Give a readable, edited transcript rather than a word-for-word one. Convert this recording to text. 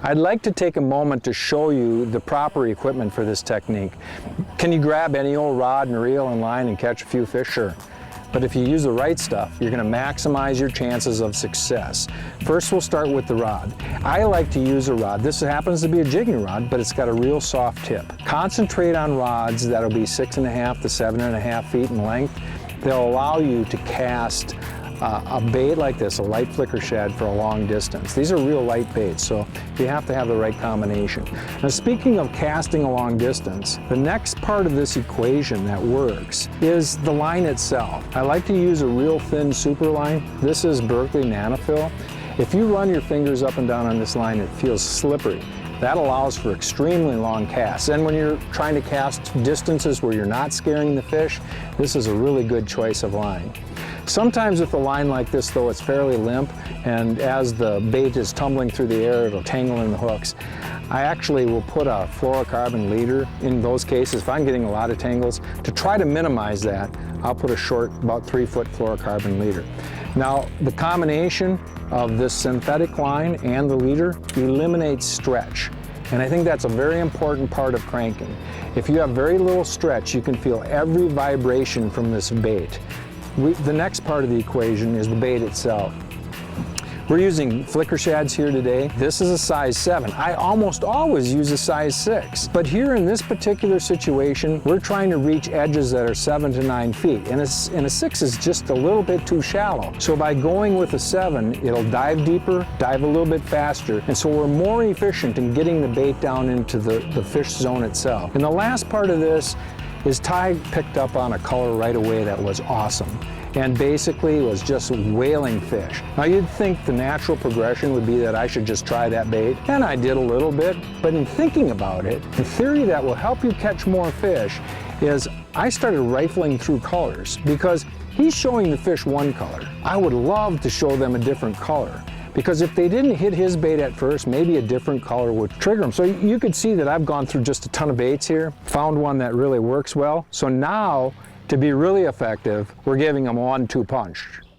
I'd like to take a moment to show you the proper equipment for this technique. Can you grab any old rod and reel and line and catch a few fish? Sure. But if you use the right stuff, you're going to maximize your chances of success. First, we'll start with the rod. I like to use a rod. This happens to be a jigging rod, but it's got a real soft tip. Concentrate on rods that'll be 6.5 to 7.5 feet in length. They'll allow you to cast a bait like this, a light flicker shad, for a long distance. These are real light baits, so you have to have the right combination. Now, speaking of casting a long distance, the next part of this equation that works is the line itself. I like to use a real thin super line. This is Berkley Nanofill. If you run your fingers up and down on this line, it feels slippery. That allows for extremely long casts. And when you're trying to cast distances where you're not scaring the fish, this is a really good choice of line. Sometimes with a line like this, though, it's fairly limp, and as the bait is tumbling through the air, it'll tangle in the hooks. I actually will put a fluorocarbon leader in those cases. If I'm getting a lot of tangles, to try to minimize that, I'll put a short, about 3-foot fluorocarbon leader. Now, the combination of this synthetic line and the leader eliminates stretch. And I think that's a very important part of cranking. If you have very little stretch, you can feel every vibration from this bait. The next part of the equation is the bait itself. We're using flicker shads here today. This is a size 7. I almost always use a size 6. But here in this particular situation, we're trying to reach edges that are 7 to 9 feet. And a 6 is just a little bit too shallow. So by going with a 7, it'll dive deeper, dive a little bit faster. And so we're more efficient in getting the bait down into the fish zone itself. And the last part of this is Ty picked up on a color right away that was awesome, and basically was just whaling fish. Now, you'd think the natural progression would be that I should just try that bait, and I did a little bit, but in thinking about it, the theory that will help you catch more fish is I started rifling through colors, because he's showing the fish one color. I would love to show them a different color, because if they didn't hit his bait at first, maybe a different color would trigger them. So you could see that I've gone through just a ton of baits here, found one that really works well. So now, to be really effective, we're giving them a 1-2 punch.